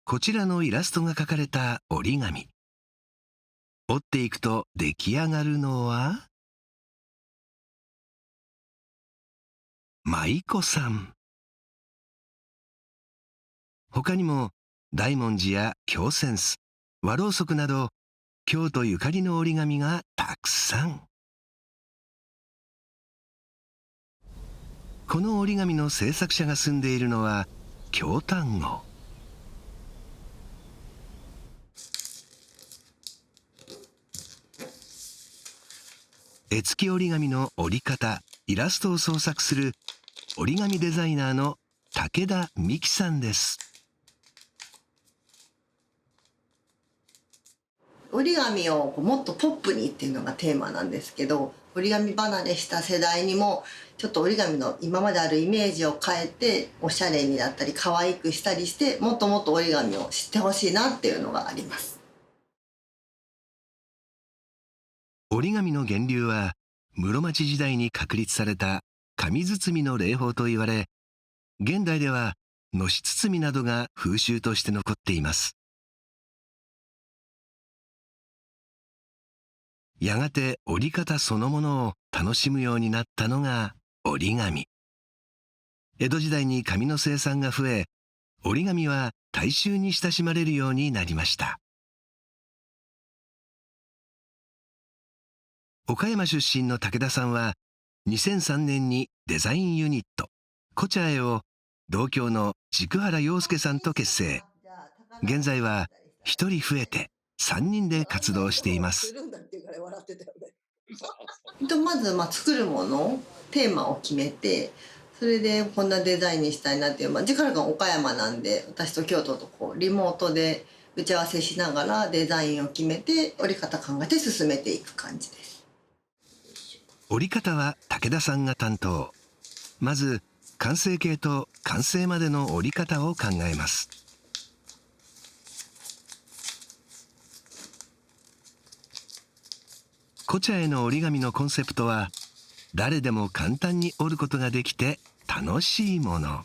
こちらのイラストが描かれた折り紙。折っていくと出来上がるのは舞妓さん。他にも大文字や京扇子、和ろうそくなど京都ゆかりの折り紙がたくさん。この折り紙の制作者が住んでいるのは京丹後。絵付き折り紙の折り方、イラストを創作する折り紙デザイナーの武田美希さんです。折り紙をもっとポップにっていうのがテーマなんですけど、折り紙離れした世代にもちょっと折り紙の今まであるイメージを変えておしゃれになったり可愛くしたりして、もっともっと折り紙を知ってほしいなっていうのがあります。折り紙の源流は室町時代に確立された紙包みの礼法と言われ、現代ではのし包みなどが風習として残っています。やがて折り方そのものを楽しむようになったのが折り紙。江戸時代に紙の生産が増え、折り紙は大衆に親しまれるようになりました。岡山出身の武田さんは2003年にデザインユニットコチャエを同郷の軸原洋介さんと結成。現在は1人増えて3人で活動しています。まず作るものテーマを決めて、それでこんなデザインにしたいなっていう、軸原君は岡山なんで、私と京都とリモートで打ち合わせしながらデザインを決めて折り方考えて進めていく感じです。折り方は武田さんが担当。まず完成形と完成までの折り方を考えます。コチャエの折り紙のコンセプトは、誰でも簡単に折ることができて楽しいもの。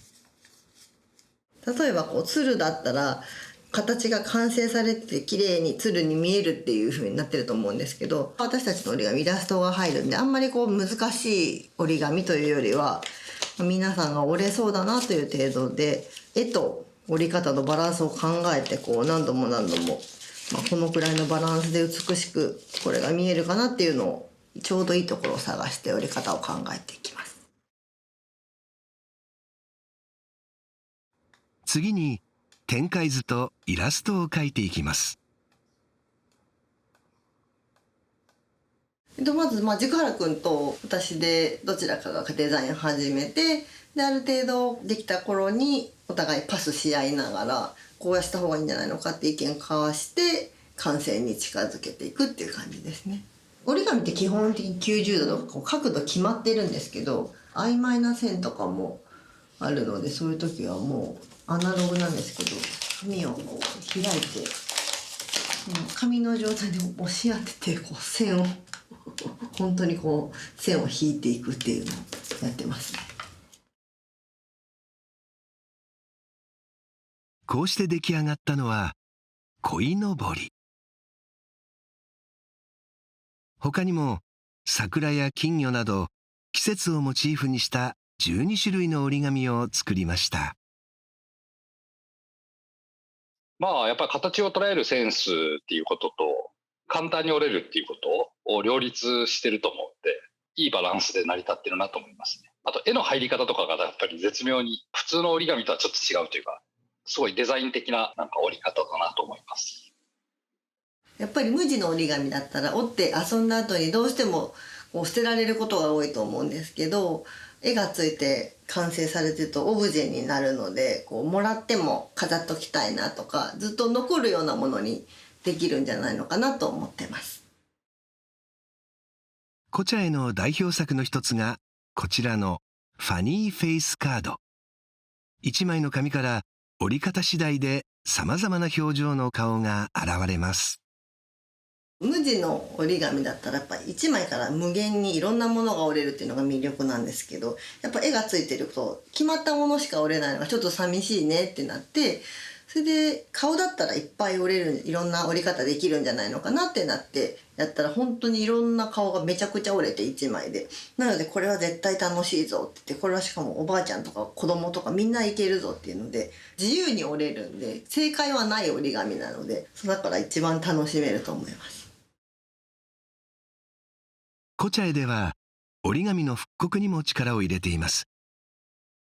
例えば鶴だったら形が完成されてて綺麗に鶴に見えるっていう風になってると思うんですけど、私たちの折り紙イラストが入るんで、あんまり難しい折り紙というよりは皆さんが折れそうだなという程度で、絵と折り方のバランスを考えて何度も何度も、このくらいのバランスで美しくこれが見えるかなっていうのをちょうどいいところを探して折り方を考えていきます。次に展開図とイラストを描いていきます。まず軸原君と私でどちらかがデザインを始めて、である程度できた頃にお互いパスし合いながら、こうした方がいいんじゃないのかって意見を交わして完成に近づけていくっていう感じですね。折り紙って基本的に90度とか角度決まってるんですけど、曖昧な線とかもあるので、そういう時はもうアナログなんですけど、紙を開いて紙の状態で押し当てて線を本当に線を引いていくっていうのをやってますね。こうして出来上がったのは鯉のぼり。他にも桜や金魚など季節をモチーフにした12種類の折り紙を作りました。やっぱり形を捉えるセンスっていうことと、簡単に折れるっていうことを両立してると思って、いいバランスで成り立ってるなと思いますね。あと絵の入り方とかがやっぱり絶妙に普通の折り紙とはちょっと違うというか、すごいデザイン的な折り方だなと思います。やっぱり無地の折り紙だったら折って遊んだ後にどうしても捨てられることが多いと思うんですけど、絵がついて完成されてるとオブジェになるので、もらっても飾っときたいなとか、ずっと残るようなものにできるんじゃないのかなと思ってます。コチャエの代表作の一つがこちらのファニーフェイスカード。1枚の紙から折り方次第で様々な表情の顔が現れます。無地の折り紙だったらやっぱ1枚から無限にいろんなものが折れるっていうのが魅力なんですけど、やっぱ絵がついてると決まったものしか折れないのがちょっと寂しいねってなって、それで顔だったらいっぱい折れる、いろんな折り方できるんじゃないのかなってなってやったら、本当にいろんな顔がめちゃくちゃ折れて1枚で、なのでこれは絶対楽しいぞって言って、これはしかもおばあちゃんとか子供とかみんないけるぞっていうので、自由に折れるんで、正解はない折り紙なので、だから一番楽しめると思います。コチャエでは折り紙の復刻にも力を入れています。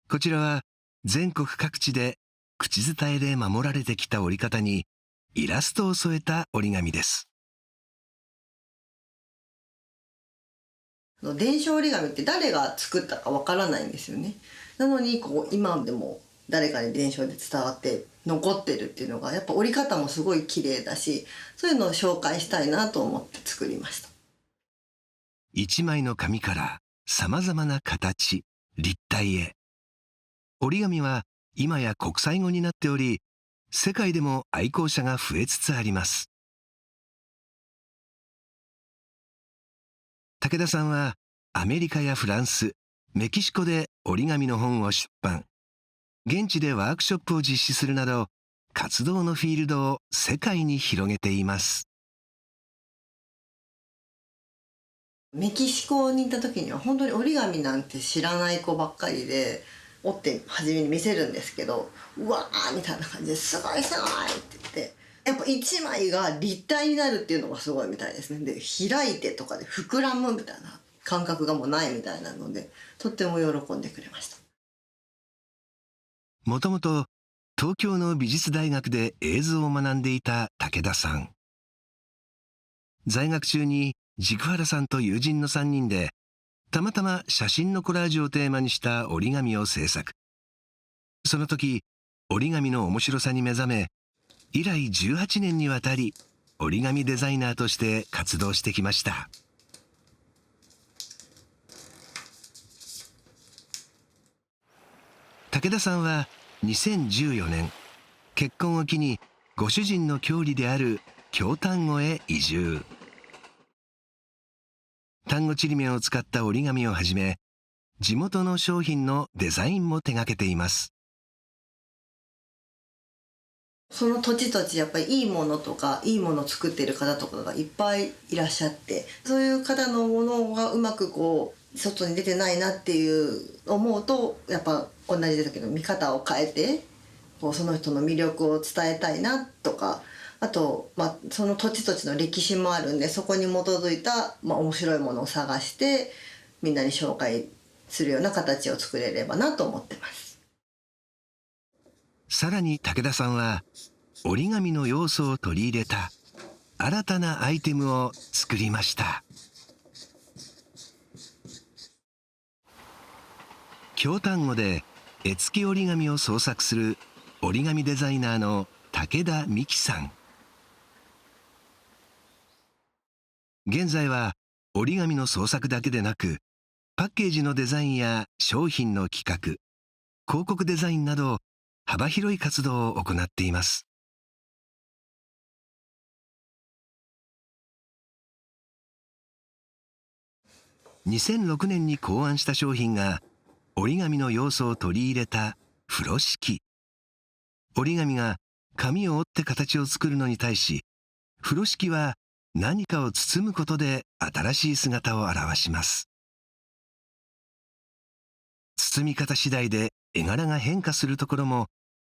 こちらは全国各地で口伝えで守られてきた折り方にイラストを添えた折り紙です。伝承折り紙って誰が作ったかわからないんですよね。なのに今でも誰かに伝承で伝わって残ってるっていうのが、やっぱ折り方もすごい綺麗だし、そういうのを紹介したいなと思って作りました。一枚の紙からさまざまな形、立体へ。折り紙は今や国際語になっており、世界でも愛好者が増えつつあります。武田さんはアメリカやフランス、メキシコで折り紙の本を出版。現地でワークショップを実施するなど、活動のフィールドを世界に広げています。メキシコに行った時には本当に折り紙なんて知らない子ばっかりで、折って初めに見せるんですけど、うわーみたいな感じで、すごいすごいって言って、やっぱ一枚が立体になるっていうのがすごいみたいですね。で、開いてとかで膨らむみたいな感覚がもうないみたいなので、とっても喜んでくれました。もともと東京の美術大学で映像を学んでいた武田さん。在学中に軸原さんと友人の3人でたまたま写真のコラージュをテーマにした折り紙を制作。その時折り紙の面白さに目覚め、以来18年にわたり折り紙デザイナーとして活動してきました。武田さんは2014年、結婚を機にご主人の郷里である京丹後へ移住。丹後ちりめんを使った折り紙をはじめ、地元の商品のデザインも手掛けています。その土地土地やっぱりいいものとかいいものを作っている方とかがいっぱいいらっしゃって、そういう方のものがうまく外に出てないなっていう思うと、やっぱ同じですけど見方を変えてその人の魅力を伝えたいなとか、あと、その土地土地の歴史もあるんで、そこに基づいた、面白いものを探してみんなに紹介するような形を作れればなと思ってます。さらに武田さんは折り紙の要素を取り入れた新たなアイテムを作りました。京丹後で絵付き折り紙を創作する折り紙デザイナーの武田美希さん。現在は折り紙の創作だけでなく、パッケージのデザインや商品の企画、広告デザインなど幅広い活動を行っています。2006年に考案した商品が折り紙の要素を取り入れた風呂敷。折り紙が紙を折って形を作るのに対し、風呂敷は何かを包むことで新しい姿を表します。包み方次第で絵柄が変化するところも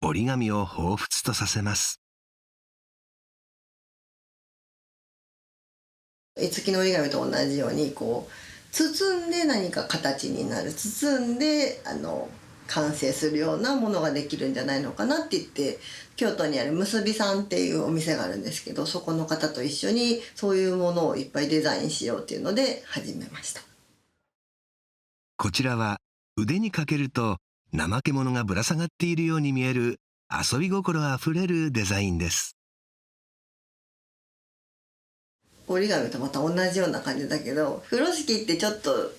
折り紙を彷彿とさせます。絵付きの折り紙と同じように包んで何か形になる、包んで完成するようなものができるんじゃないのかなって言って、京都にあるむすびさんっていうお店があるんですけど、そこの方と一緒にそういうものをいっぱいデザインしようっていうので始めました。こちらは腕にかけると怠け者がぶら下がっているように見える遊び心あふれるデザインです。折り紙とまた同じような感じだけど、風呂敷ってちょっと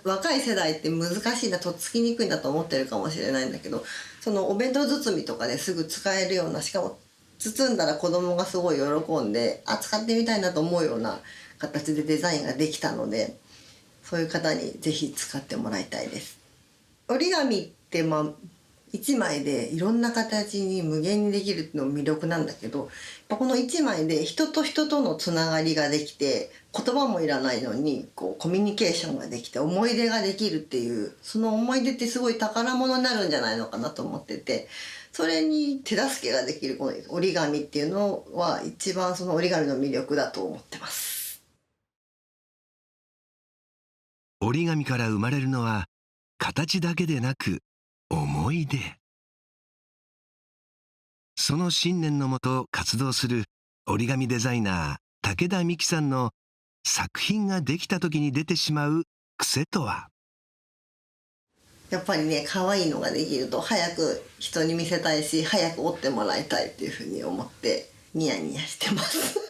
若い世代って難しいな、とっつきにくいんだと思ってるかもしれないんだけど、そのお弁当包みとかですぐ使えるような、しかも包んだら子供がすごい喜んで使ってみたいなと思うような形でデザインができたので、そういう方にぜひ使ってもらいたいです。折り紙って1枚でいろんな形に無限にできるっていうのも魅力なんだけど、やっぱこの1枚で人と人とのつながりができて、言葉もいらないのにこうコミュニケーションができて思い出ができるっていう、その思い出ってすごい宝物になるんじゃないのかなと思ってて、それに手助けができるこの折り紙っていうのは一番その折り紙の魅力だと思ってます。折り紙から生まれるのは形だけでなく思い出。その信念のもと活動する折り紙デザイナー武田美希さんの作品ができた時に出てしまう癖とは。やっぱりね、可愛いのができると早く人に見せたいし、早く折ってもらいたいっていうふうに思ってニヤニヤしてます。